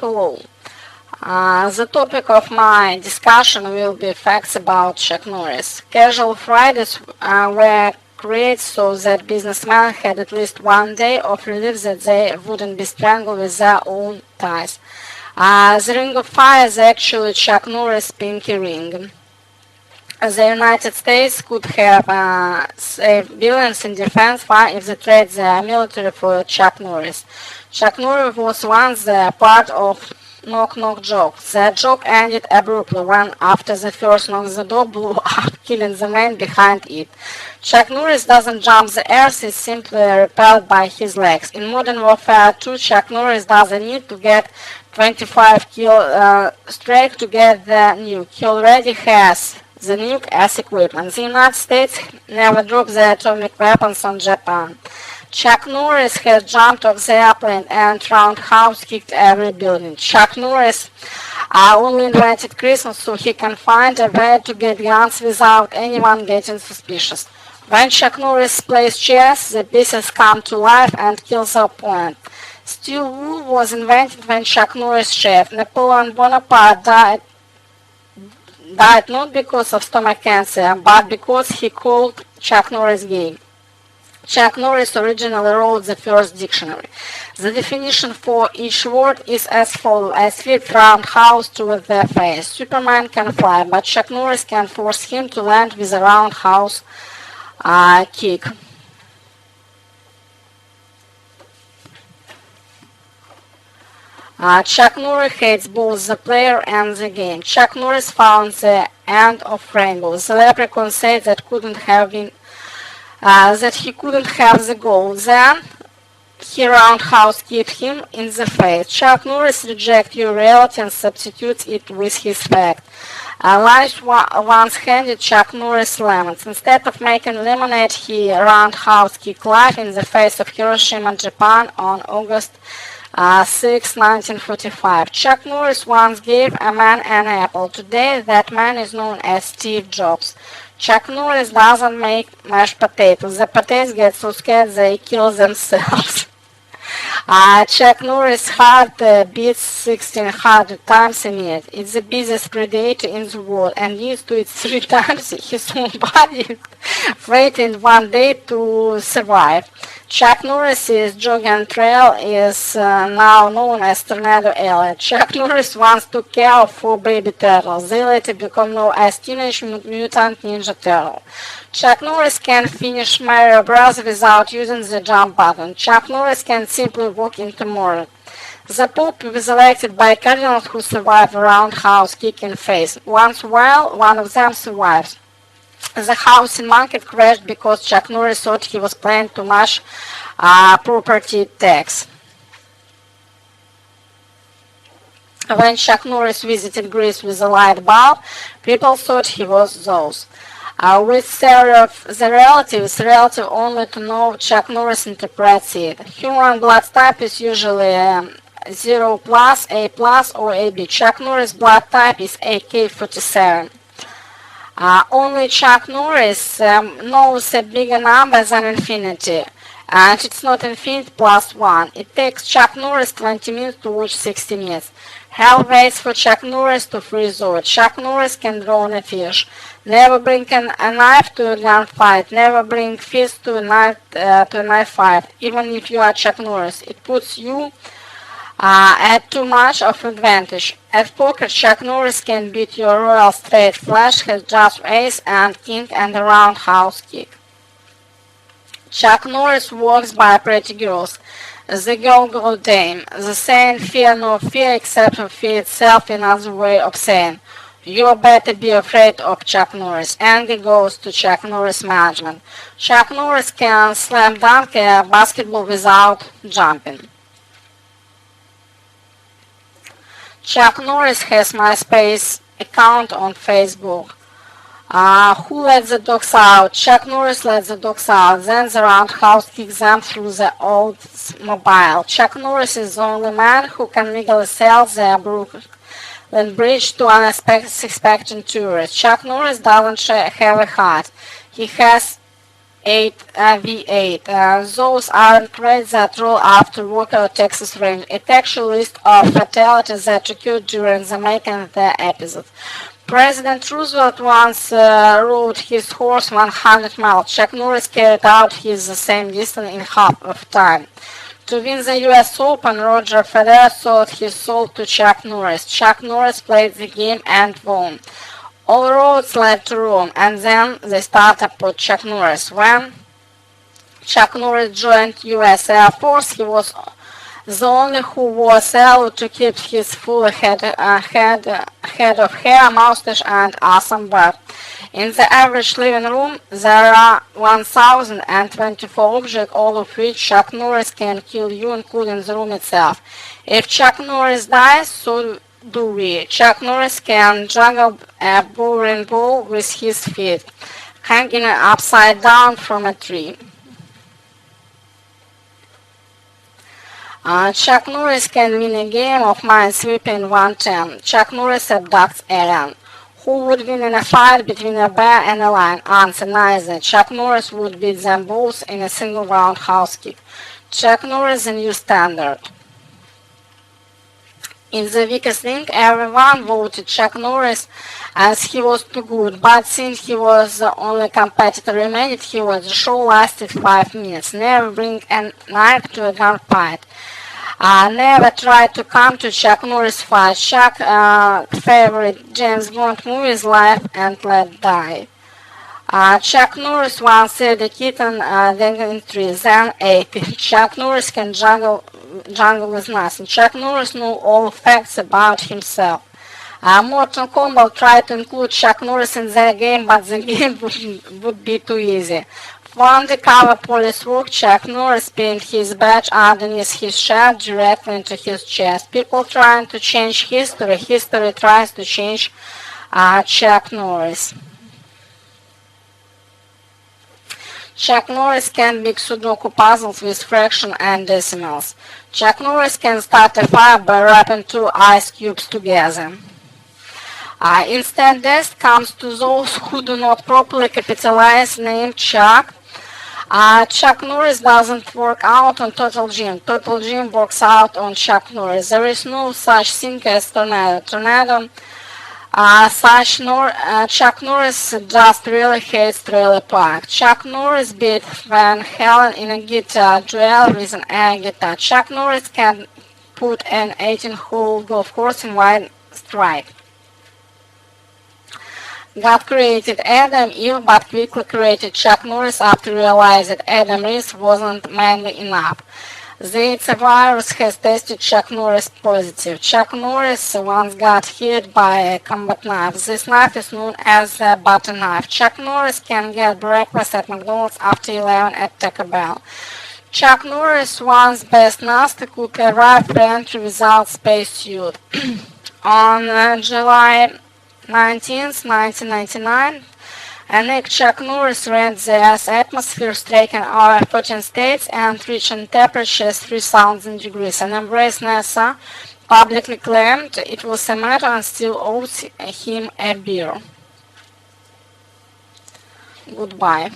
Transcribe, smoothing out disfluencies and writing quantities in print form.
Hello. The topic of my discussion will be facts about Chuck Norris. Casual Fridays were created so that businessmen had at least one day of relief that they wouldn't be strangled with their own ties. The Ring of Fire is actually Chuck Norris' pinky ring. The United States could have saved billions in defense fire if they traded their military for Chuck Norris. Chuck Norris was once part of knock-knock joke. The joke ended abruptly when, after the first knock, the door blew up, killing the man behind it. Chuck Norris doesn't jump the earth, he's simply repelled by his legs. In Modern Warfare 2, Chuck Norris doesn't need to get 25 kill straight to get the nuke. He already has the nuke as equipment. The United States never dropped the atomic weapons on Japan. Chuck Norris has jumped off the airplane and roundhouse kicked every building. Chuck Norris only invented Christmas so he can find a way to get guns without anyone getting suspicious. When Chuck Norris plays chess, the pieces come to life and kill the opponent. Steel wool was invented when Chuck Norris shaved. Napoleon Bonaparte died not because of stomach cancer, but because he called Chuck Norris gay. Chuck Norris originally wrote the first dictionary. The definition for each word is as follows: a swift roundhouse to the face. Superman can fly, but Chuck Norris can force him to land with a roundhouse kick. Chuck Norris hates both the player and the game. Chuck Norris found the end of Rainbow. The leprechaun said that he couldn't have the goal. Then he roundhouse kicked him in the face. Chuck Norris rejects your reality and substitutes it with his fact. Life once handed Chuck Norris lemons. Instead of making lemonade, he roundhouse kicked life in the face of Hiroshima, Japan on August 6, 1945. Chuck Norris once gave a man an apple. Today, that man is known as Steve Jobs. Chuck Norris doesn't make mashed potatoes. The potatoes get so scared they kill themselves. Chuck Norris' heart beats 1,600 times a minute. It's the busiest predator in the world and needs to eat 3 times his own body, waiting one day to survive. Chuck Norris' jogging trail is now known as Tornado Alley. Chuck Norris once took care of 4 baby turtles. They later become known as Teenage Mutant Ninja Turtle. Chuck Norris can finish Mario Bros. Without using the jump button. Chuck Norris can simply walk into murder. The Pope was elected by cardinals who survived a roundhouse kick in face. Once while one of them survives. The house in Market crashed because Chuck Norris thought he was paying too much property tax. When Chuck Norris visited Greece with a light bulb, people thought he was Zeus. With theory of the relative, it's relative only to know Chuck Norris interprets it. Human blood type is usually 0 plus, A plus, or AB. Chuck Norris blood type is AK-47. Only Chuck Norris knows a bigger number than infinity, and it's not infinity plus 1. It takes Chuck Norris 20 minutes to watch 60 minutes. Hell waits for Chuck Norris to freeze over. Chuck Norris can drown a fish. Never bring a knife to a gunfight. Never bring fist to a knife fight. Even if you are Chuck Norris, it puts you at too much of advantage. At poker, Chuck Norris can beat your royal straight flush, has just ace and king and a roundhouse kick. Chuck Norris works by pretty girls. The girl go dame. The saying fear no fear except for fear itself, another way of saying you better be afraid of Chuck Norris. Anger goes to Chuck Norris management. Chuck Norris can slam dunk a basketball without jumping. Chuck Norris has MySpace account on Facebook. Who let the dogs out? Chuck Norris let the dogs out. Then the roundhouse kicks them through the Oldsmobile. Chuck Norris is the only man who can legally sell the Brooklyn Bridge to unsuspecting tourists. Chuck Norris doesn't have a heart. He has V8. Those aren't credits that roll after Walker or Texas Ranger. It actually lists of fatalities that occurred during the making of the episode. President Roosevelt once rode his horse 100 miles. Chuck Norris carried out his the same distance in half of time. To win the US Open, Roger Federer sold his soul to Chuck Norris. Chuck Norris played the game and won. All roads led to Rome, and then they started with Chuck Norris. When Chuck Norris joined US Air Force, he was the only who was allowed to keep his full head of hair, mustache, and awesome beard. In the average living room, there are 1,024 objects, all of which Chuck Norris can kill you, including the room itself. If Chuck Norris dies, so do we. Chuck Norris can juggle a bowling ball with his feet, hanging upside down from a tree. Chuck Norris can win a game of Minesweeper in 110. Chuck Norris abducts alien. Who would win in a fight between a bear and a lion? Answer: neither. Chuck Norris would beat them both in a single roundhouse kick. Chuck Norris, the new standard. In the weakest link, everyone voted Chuck Norris as he was too good, but since he was the only competitor remaining, the show lasted 5 minutes. Never bring a knife to a gunfight. Never try to come to Chuck Norris fight. Chuck's favorite James Bond movie is Live and Let Die. Chuck Norris once said a kitten dangling trees, then ate it. Chuck Norris can jungle with nothing. Chuck Norris knew all facts about himself. Mortal Kombat tried to include Chuck Norris in their game, but the game would be too easy. For undercover police work, Chuck Norris pinned his badge underneath his shirt directly into his chest. People trying to change history. History tries to change Chuck Norris. Chuck Norris can make Sudoku puzzles with fractions and decimals. Chuck Norris can start a fire by wrapping 2 ice cubes together. Instant death comes to those who do not properly capitalize name Chuck. Chuck Norris doesn't work out on Total Gym. Total Gym works out on Chuck Norris. There is no such thing as tornado. Chuck Norris just really hates trailer park. Chuck Norris beat Van Halen in a guitar duel with an air guitar. Chuck Norris can put an 18-hole golf course in one strike. God created Adam Eve, but quickly created Chuck Norris after realizing that Adam Reese wasn't manly enough. The It's a virus has tested Chuck Norris positive. Chuck Norris once got hit by a combat knife. This knife is known as the butter knife. Chuck Norris can get breakfast at McDonald's after 11 at Taco Bell. Chuck Norris once best nasty cook arrived for entry without spacesuit. On July 19th, 1999, Chuck Norris ran the Earth's atmosphere, striking over 14 states and reaching temperatures 3,000 degrees, and embraced NASA publicly claimed it was a matter and still owes him a beer. Goodbye.